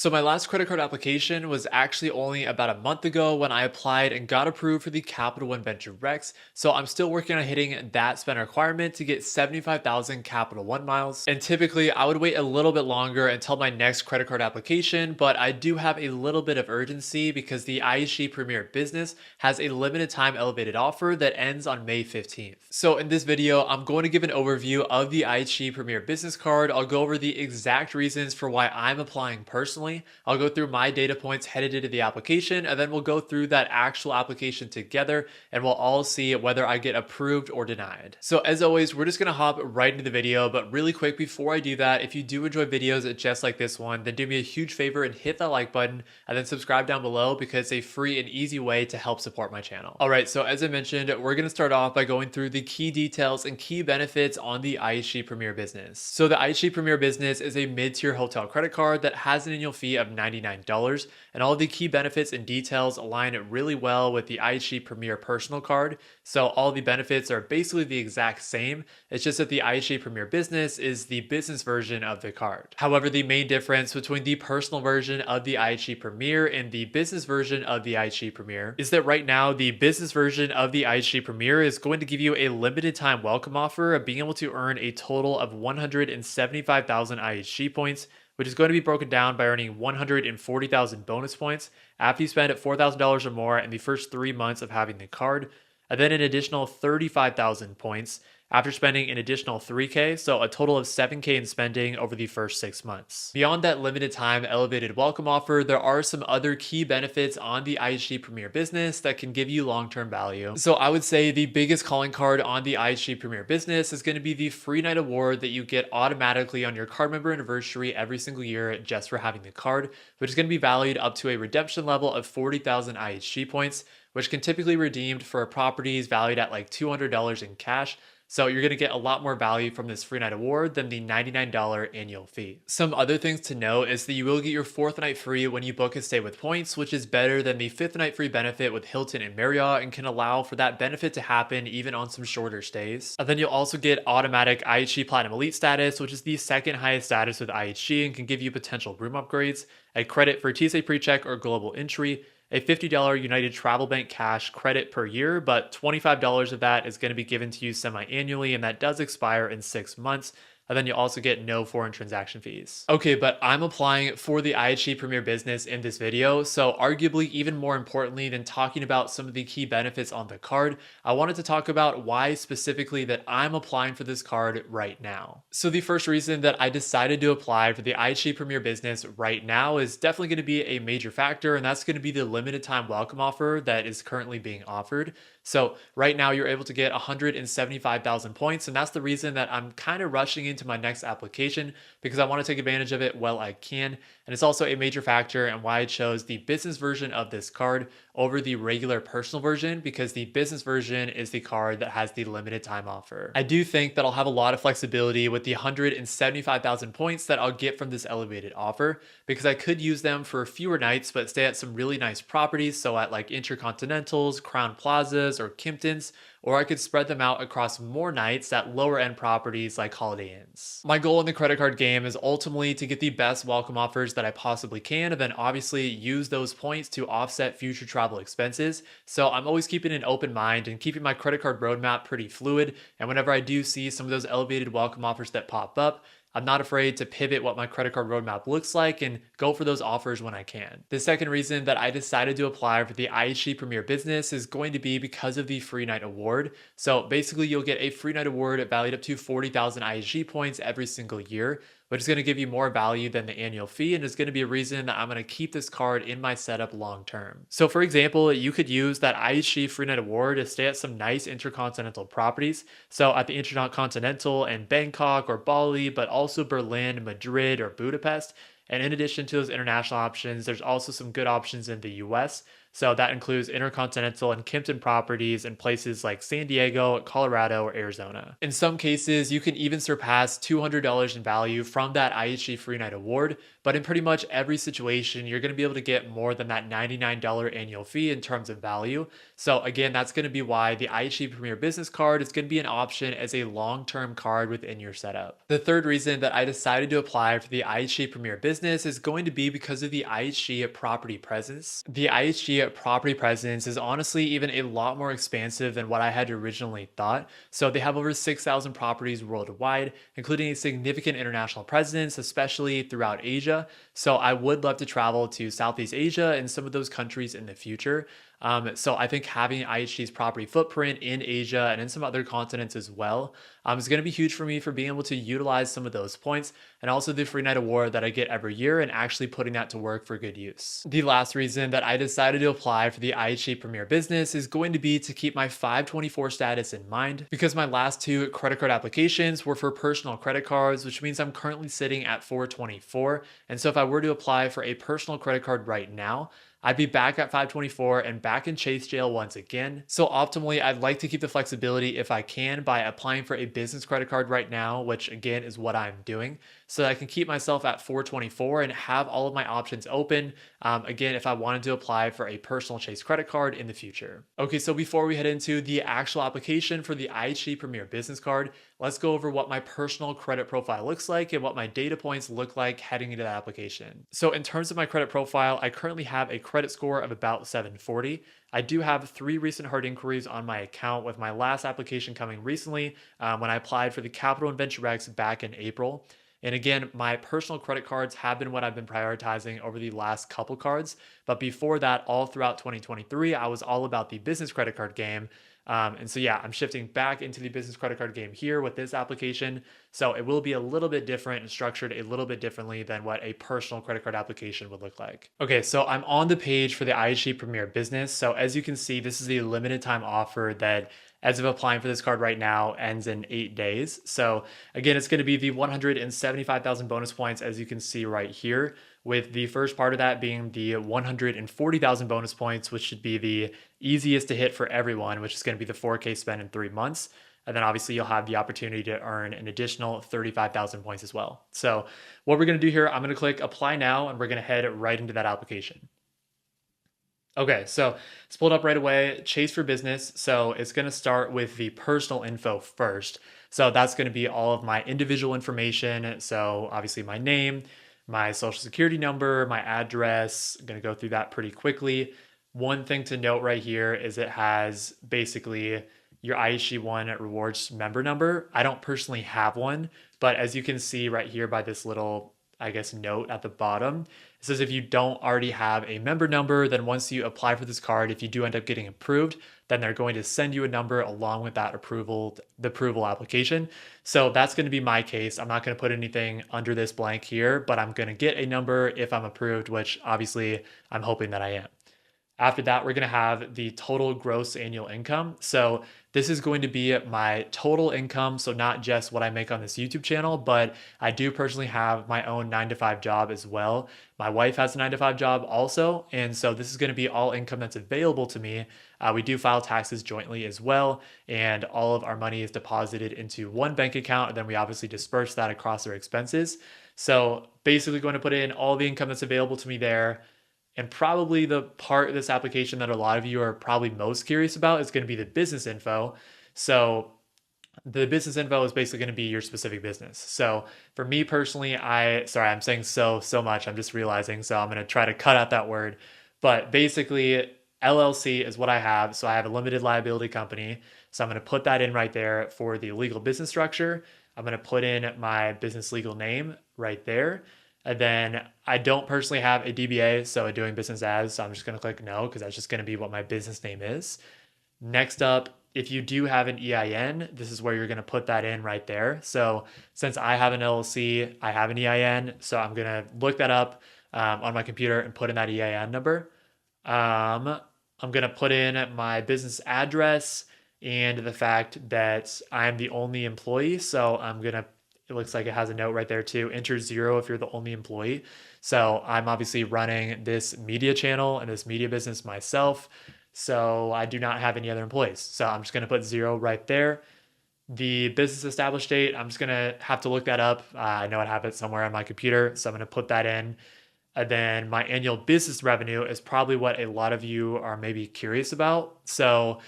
So my last credit card application was actually only about a month ago when I applied and got approved for the Capital One Venture Rex. So I'm still working on hitting that spend requirement to get 75,000 Capital One miles. And typically I would wait a little bit longer until my next credit card application, but I do have a little bit of urgency because the IHG Premier Business has a limited time elevated offer that ends on May 15th. So in this video, I'm going to give an overview of the IHG Premier Business Card. I'll go over the exact reasons for why I'm applying personally. I'll go through my data points headed into the application, and then we'll go through that actual application together and we'll all see whether I get approved or denied. So as always, we're just gonna hop right into the video, but really quick before I do that, if you do enjoy videos just like this one, then do me a huge favor and hit that like button and then subscribe down below because it's a free and easy way to help support my channel. All right, so as I mentioned, we're gonna start off by going through the key details and key benefits on the IHG Premier Business. So the IHG Premier Business is a mid-tier hotel credit card that has an annual fee of $99, and all the key benefits and details align really well with the IHG Premier Personal Card. So all the benefits are basically the exact same. It's just that the IHG Premier Business is the business version of the card. However, the main difference between the personal version of the IHG Premier and the business version of the IHG Premier is that right now the business version of the IHG Premier is going to give you a limited time welcome offer of being able to earn a total of 175,000 IHG points, which is going to be broken down by earning 140,000 bonus points after you spend $4,000 or more in the first 3 months of having the card, and then an additional 35,000 points after spending an additional 3K, so a total of 7K in spending over the first 6 months. Beyond that limited time elevated welcome offer, there are some other key benefits on the IHG Premier Business that can give you long-term value. So I would say the biggest calling card on the IHG Premier Business is going to be the free night award that you get automatically on your card member anniversary every single year just for having the card, which is going to be valued up to a redemption level of 40,000 IHG points, which can typically be redeemed for properties valued at like $200 in cash. So you're going to get a lot more value from this free night award than the $99 annual fee. Some other things to note is that you will get your 4th night free when you book a stay with points, which is better than the 5th night free benefit with Hilton and Marriott and can allow for that benefit to happen even on some shorter stays. And then you'll also get automatic IHG Platinum Elite status, which is the second highest status with IHG and can give you potential room upgrades, a credit for TSA PreCheck or global entry, a $50 United Travel Bank cash credit per year, but $25 of that is going to be given to you semi-annually, and that does expire in 6 months. And then you also get no foreign transaction fees. Okay, but I'm applying for the IHG Premier Business in this video, so arguably even more importantly than talking about some of the key benefits on the card, I wanted to talk about why specifically that I'm applying for this card right now. So the first reason that I decided to apply for the IHG Premier Business right now is definitely going to be a major factor, and that's going to be the limited time welcome offer that is currently being offered. So right now you're able to get 175,000 points, and that's the reason that I'm kind of rushing into my next application because I want to take advantage of it while I can. And it's also a major factor and why I chose the business version of this card over the regular personal version, because the business version is the card that has the limited time offer. I do think that I'll have a lot of flexibility with the 175,000 points that I'll get from this elevated offer, because I could use them for fewer nights but stay at some really nice properties, so at like Intercontinentals, Crown Plazas, or Kimptons, or I could spread them out across more nights at lower end properties like Holiday Inns. My goal in the credit card game is ultimately to get the best welcome offers that I possibly can, and then obviously use those points to offset future travel expenses. So I'm always keeping an open mind and keeping my credit card roadmap pretty fluid, and whenever I do see some of those elevated welcome offers that pop up, I'm not afraid to pivot what my credit card roadmap looks like and go for those offers when I can. The second reason that I decided to apply for the IHG Premier Business is going to be because of the free night award. So basically you'll get a free night award valued up to 40,000 IHG points every single year, which is going to give you more value than the annual fee, and is going to be a reason that I'm going to keep this card in my setup long term. So for example, you could use that IHG free night award to stay at some nice intercontinental properties. So at the Intercontinental in Bangkok or Bali, but also Berlin, Madrid, or Budapest. And in addition to those international options, there's also some good options in the US. So that includes Intercontinental and Kimpton properties in places like San Diego, Colorado, or Arizona. In some cases, you can even surpass $200 in value from that IHG Free Night Award, but in pretty much every situation, you're going to be able to get more than that $99 annual fee in terms of value. So again, that's going to be why the IHG Premier Business Card is going to be an option as a long-term card within your setup. The third reason that I decided to apply for the IHG Premier Business is going to be because of the IHG Property Presence. The IHG Property Presence is honestly even a lot more expansive than what I had originally thought. So they have over 6,000 properties worldwide, including a significant international presence, especially throughout Asia. So I would love to travel to Southeast Asia and some of those countries in the future. So I think having IHG's property footprint in Asia and in some other continents as well is going to be huge for me for being able to utilize some of those points, and also the free night award that I get every year and actually putting that to work for good use. The last reason that I decided to apply for the IHG Premier Business is going to be to keep my 524 status in mind, because my last two credit card applications were for personal credit cards, which means I'm currently sitting at 424. And so if I were to apply for a personal credit card right now, I'd be back at 524 and back in Chase jail once again. So optimally, I'd like to keep the flexibility if I can by applying for a business credit card right now, which again is what I'm doing, so that I can keep myself at 424 and have all of my options open. Again, if I wanted to apply for a personal Chase credit card in the future. Okay, so before we head into the actual application for the IHG Premier Business Card, let's go over what my personal credit profile looks like and what my data points look like heading into that application. So in terms of my credit profile, I currently have a credit score of about 740. I do have 3 recent hard inquiries on my account, with my last application coming recently when I applied for the Capital and Venture Rex back in April. And again, my personal credit cards have been what I've been prioritizing over the last couple cards. But before that, all throughout 2023, I was all about the business credit card game. And so, yeah, I'm shifting back into the business credit card game here with this application. So it will be a little bit different and structured a little bit differently than what a personal credit card application would look like. Okay, so I'm on the page for the IHG Premier Business. So as you can see, this is the limited time offer that, as of applying for this card right now, ends in 8 days. So again, it's going to be the 175,000 bonus points, as you can see right here, with the first part of that being the 140,000 bonus points, which should be the easiest to hit for everyone, which is going to be the 4K spend in 3 months. And then obviously you'll have the opportunity to earn an additional 35,000 points as well. So what we're going to do here, I'm going to click apply now, and we're going to head right into that application. Okay, so it's pulled up right away, Chase for Business. So it's going to start with the personal info first. So that's going to be all of my individual information. So obviously my name, my social security number, my address. I'm going to go through that pretty quickly. One thing to note right here is it has basically your IHG One rewards member number. I don't personally have one, but as you can see right here by this little, I guess, note at the bottom, it says if you don't already have a member number, then once you apply for this card, if you do end up getting approved, then they're going to send you a number along with that approval, the approval application. So that's going to be my case. I'm not going to put anything under this blank here, but I'm going to get a number if I'm approved, which obviously I'm hoping that I am. After that, we're going to have the total gross annual income. So this is going to be my total income. So not just what I make on this YouTube channel, but I do personally have my own 9-to-5 job as well. My wife has a 9-to-5 job also. And so this is going to be all income that's available to me. We do file taxes jointly as well. And all of our money is deposited into one bank account. And then we obviously disperse that across our expenses. So basically going to put in all the income that's available to me there. And probably the part of this application that a lot of you are probably most curious about is going to be the business info. So the business info is basically going to be your specific business. So for me personally, I'm saying so much. I'm just realizing. So I'm going to try to cut out that word. But basically, LLC is what I have. So I have a limited liability company. So I'm going to put that in right there for the legal business structure. I'm going to put in my business legal name right there. And then I don't personally have a DBA, so a doing business as, so I'm just going to click no, because that's just going to be what my business name is. Next up, if you do have an EIN, this is where you're going to put that in right there. So since I have an LLC, I have an EIN, so I'm going to look that up on my computer and put in that EIN number. I'm going to put in my business address and the fact that I'm the only employee, so I'm going to, it looks like it has a note right there too. Enter 0 if you're the only employee. So I'm obviously running this media channel and this media business myself. So I do not have any other employees. So I'm just going to put 0 right there. The business established date, I'm just going to have to look that up. I know I have it somewhere on my computer. So I'm going to put that in. And then my annual business revenue is probably what a lot of you are maybe curious about. So,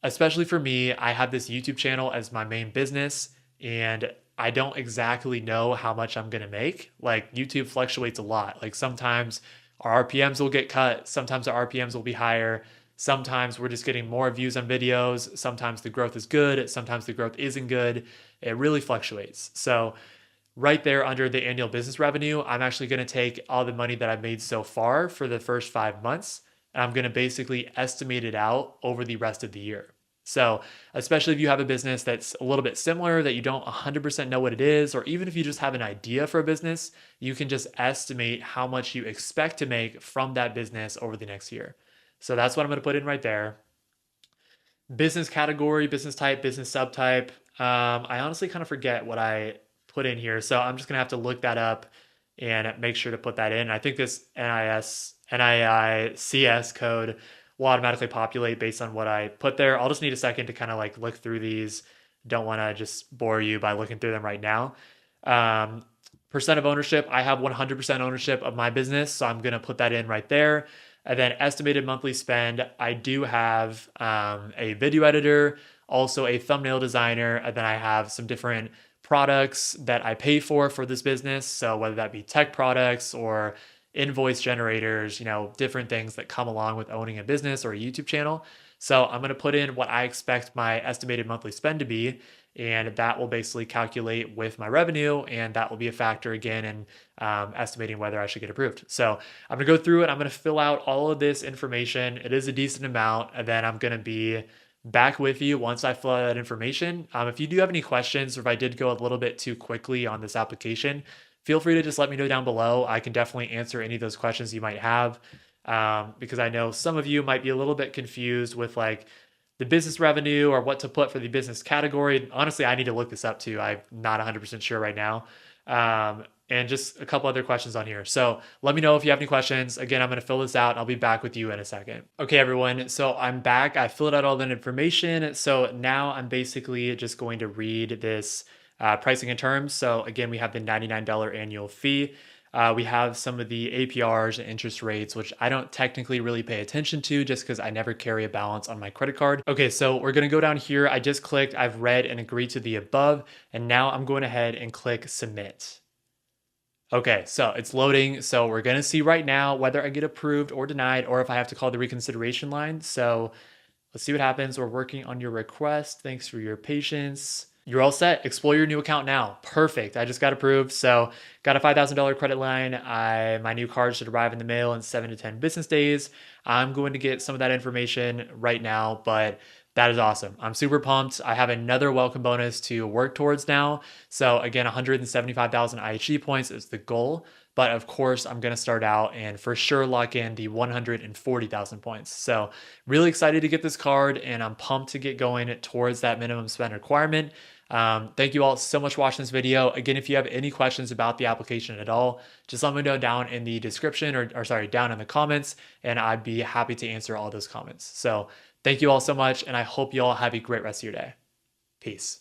especially for me, I have this YouTube channel as my main business, and I don't exactly know how much I'm going to make. Like, YouTube fluctuates a lot. Like, sometimes our RPMs will get cut, sometimes our RPMs will be higher. Sometimes we're just getting more views on videos. Sometimes the growth is good, sometimes the growth isn't good. It really fluctuates. So, right there under the annual business revenue, I'm actually going to take all the money that I've made so far for the first 5 months, and I'm going to basically estimate it out over the rest of the year. So, especially if you have a business that's a little bit similar, that you don't 100% know what it is, or even if you just have an idea for a business, you can just estimate how much you expect to make from that business over the next year. So, that's what I'm going to put in right there. Business category, business type, business subtype. I honestly kind of forget what I put in here. So I'm just gonna have to look that up and make sure to put that in. I think this NICS code will automatically populate based on what I put there. I'll just need a second to kind of like look through these. Don't want to just bore you by looking through them right now. Percent of ownership, I have 100% ownership of my business, so I'm gonna put that in right there. And then estimated monthly spend, I do have a video editor, also a thumbnail designer, and then I have some different products that I pay for this business. So whether that be tech products or invoice generators, different things that come along with owning a business or a YouTube channel. So I'm going to put in what I expect my estimated monthly spend to be, and that will basically calculate with my revenue, and that will be a factor again in estimating whether I should get approved. So I'm going to go through it. I'm going to fill out all of this information. It is a decent amount, and then I'm going to be back with you once I fill out that information. If you do have any questions, or if I did go a little bit too quickly on this application, feel free to just let me know down below. I can definitely answer any of those questions you might have, because I know some of you might be a little bit confused with like the business revenue or what to put for the business category. Honestly, I need to look this up too. I'm not 100% sure right now. And just a couple other questions on here. So let me know if you have any questions. Again, I'm going to fill this out and I'll be back with you in a second. Okay, everyone. So I'm back. I filled out all that information. So now I'm basically just going to read this pricing and terms. So again, we have the $99 annual fee. We have some of the APRs and interest rates, which I don't technically really pay attention to just because I never carry a balance on my credit card. Okay, so we're going to go down here. I just clicked, I've read and agreed to the above, and now I'm going ahead and click submit. Okay, so it's loading. So we're going to see right now whether I get approved or denied, or if I have to call the reconsideration line. So let's see what happens. We're working on your request. Thanks for your patience. You're all set. Explore your new account now. Perfect. I just got approved. So got a $5,000 credit line. My new card should arrive in the mail in 7 to 10 business days. I'm going to get some of that information right now, but that is awesome. I'm super pumped. I have another welcome bonus to work towards now. So again, 175,000 IHG points is the goal. But of course, I'm going to start out and for sure lock in the 140,000 points. So really excited to get this card, and I'm pumped to get going towards that minimum spend requirement. Thank you all so much for watching this video. Again, if you have any questions about the application at all, just let me know down in the description or sorry, down in the comments, and I'd be happy to answer all those comments. So thank you all so much, and I hope you all have a great rest of your day. Peace.